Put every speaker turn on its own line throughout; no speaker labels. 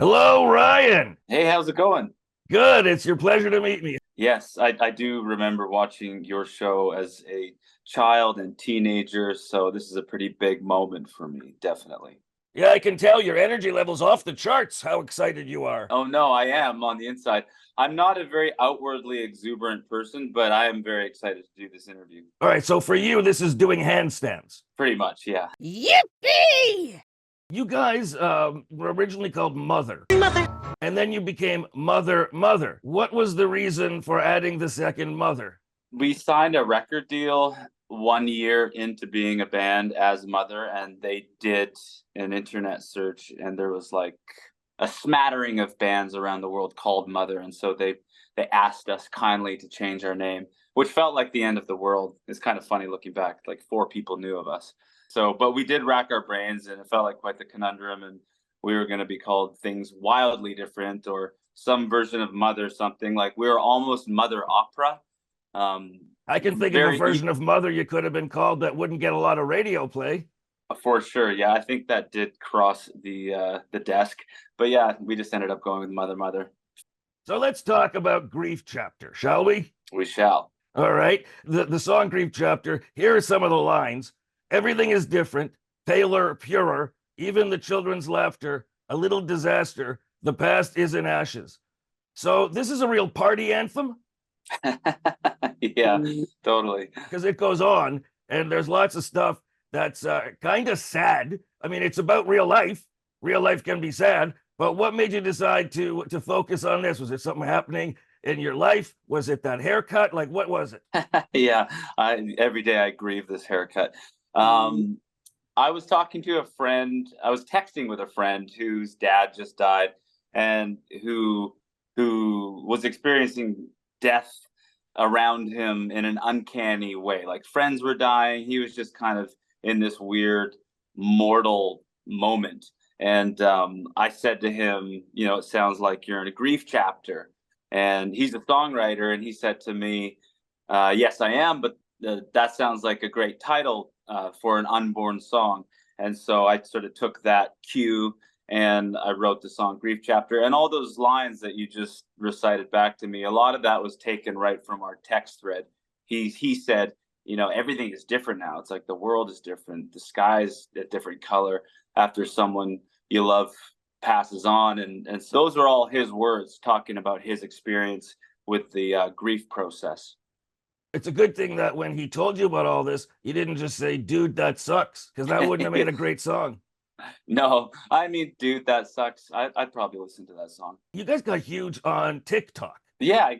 Hello, Ryan.
Hey, how's it going?
Good. It's your pleasure to meet me.
Yes, I do remember watching your show as a child and teenager, so this is a pretty big moment for me, definitely.
Yeah, I can tell your energy level's off the charts. How excited you are.
Oh no, I am on the inside. I'm not a very outwardly exuberant person, but I am very excited to do this interview.
All right, so for you, this is doing handstands.
Pretty much, yeah.
Yippee!
You guys were originally called Mother. Mother. And then you became Mother Mother. What was the reason for adding the second Mother?
We signed a record deal 1 year into being a band as Mother, and they did an internet search, and there was like a smattering of bands around the world called Mother, and so they asked us kindly to change our name, which felt like the end of the world. It's kind of funny looking back, like 4 people knew of us. So, but we did rack our brains, and it felt like quite the conundrum, and we were going to be called things wildly different or some version of Mother, something like we were almost Mother Opera.
I can think of a version of Mother you could have been called that wouldn't get a lot of radio play.
For sure, yeah, I think that did cross the desk, but yeah, we just ended up going with Mother Mother.
So let's talk about Grief Chapter, shall we?
We shall.
All right. The song Grief Chapter, here are some of the lines. Everything is different, paler, purer, even the children's laughter, a little disaster, the past is in ashes. So this is a real party anthem?
Yeah, totally.
Because it goes on, and there's lots of stuff that's kind of sad. I mean, it's about real life. Real life can be sad, but what made you decide to focus on this? Was it something happening in your life? Was it that haircut? Like, what was it?
Yeah, every day I grieve this haircut. I was talking to a friend. I was texting with a friend whose dad just died, and who was experiencing death around him in an uncanny way. Like friends were dying. He was just kind of in this weird mortal moment. And I said to him, you know, it sounds like you're in a grief chapter. And he's a songwriter. And he said to me, yes, I am. But that sounds like a great title for an unborn song. And so I sort of took that cue and I wrote the song Grief Chapter. And all those lines that you just recited back to me, a lot of that was taken right from our text thread. He said, you know, everything is different now. It's like the world is different. The sky's a different color after someone you love passes on. And so those are all his words talking about his experience with the grief process.
It's a good thing that when he told you about all this, you didn't just say, dude, that sucks, because that wouldn't have made a great song.
No, I mean, dude, that sucks. I'd probably listen to that song.
You guys got huge on TikTok.
Yeah.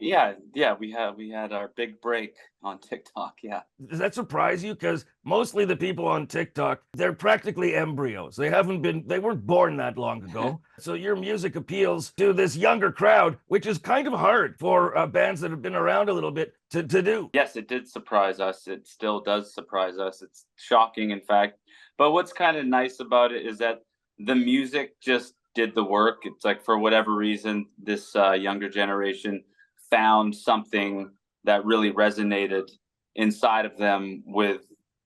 We had our big break on TikTok. Yeah.
Does that surprise you? Because mostly the people on TikTok, they're practically embryos. They weren't born that long ago. So your music appeals to this younger crowd, which is kind of hard for bands that have been around a little bit to do.
Yes, it did surprise us. It still does surprise us. It's shocking, in fact. But what's kind of nice about it is that the music just did the work. It's like for whatever reason, this younger generation found something that really resonated inside of them with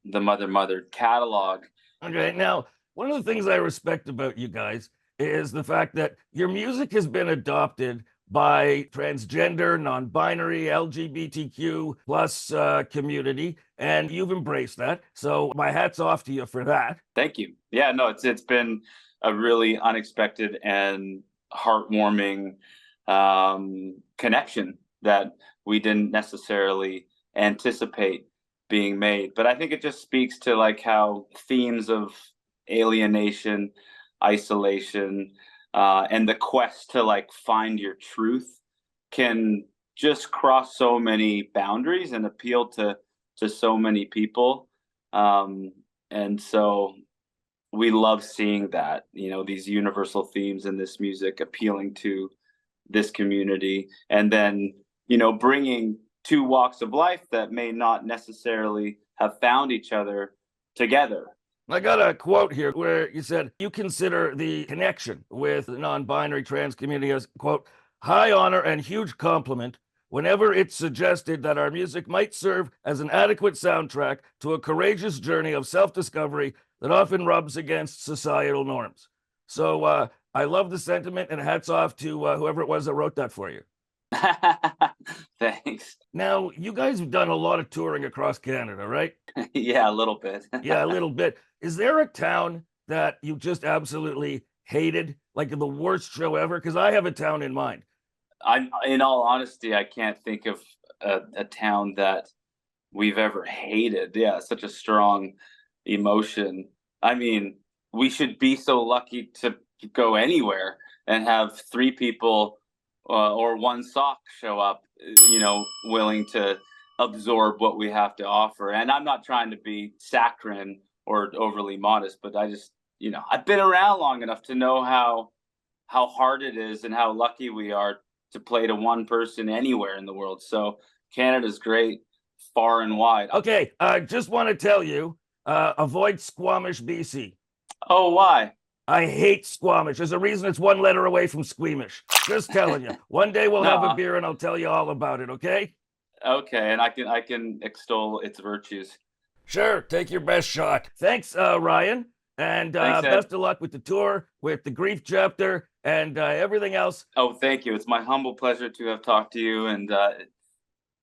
the Mother Mother catalog.
Okay, now, one of the things I respect about you guys is the fact that your music has been adopted by transgender, non-binary, LGBTQ plus community, and you've embraced that. So my hat's off to you for that.
Thank you. Yeah, no, it's been a really unexpected and heartwarming connection that we didn't necessarily anticipate being made. But I think it just speaks to like how themes of alienation, isolation, and the quest to like find your truth can just cross so many boundaries and appeal to so many people. And so we love seeing that, you know, these universal themes in this music appealing to this community, and then, you know, bringing two walks of life that may not necessarily have found each other together.
I got a quote here where you said you consider the connection with the non-binary trans community as, quote, high honor and huge compliment whenever it's suggested that our music might serve as an adequate soundtrack to a courageous journey of self-discovery that often rubs against societal norms. So I love the sentiment, and hats off to whoever it was that wrote that for you.
Thanks.
Now, you guys have done a lot of touring across Canada, right?
Yeah, a little bit.
Yeah, a little bit. Is there a town that you just absolutely hated, like the worst show ever? Because I have a town in mind.
In all honesty, I can't think of a town that we've ever hated. Yeah, such a strong emotion. I mean, we should be so lucky to go anywhere and have three people or one sock show up, willing to absorb what we have to offer. And I'm not trying to be saccharine or overly modest, but I just, I've been around long enough to know how hard it is and how lucky we are to play to one person anywhere in the world. So Canada's great, far and wide.
Okay, I just want to tell you, avoid Squamish, BC.
Oh, why?
I hate Squamish. There's a reason it's one letter away from squeamish. Just telling you. One day we'll have a beer and I'll tell you all about it, okay?
Okay, and I can extol its virtues.
Sure, take your best shot. Thanks, Ryan. And
Thanks, Ed.
best of luck with the tour, with the grief chapter, and everything else.
Oh, thank you. It's my humble pleasure to have talked to you. And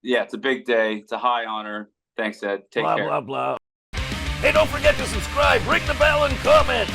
yeah, it's a big day. It's a high honor. Thanks, Ed. Take
blah,
care.
Blah, blah, blah. Hey, don't forget to subscribe, ring the bell, and comment.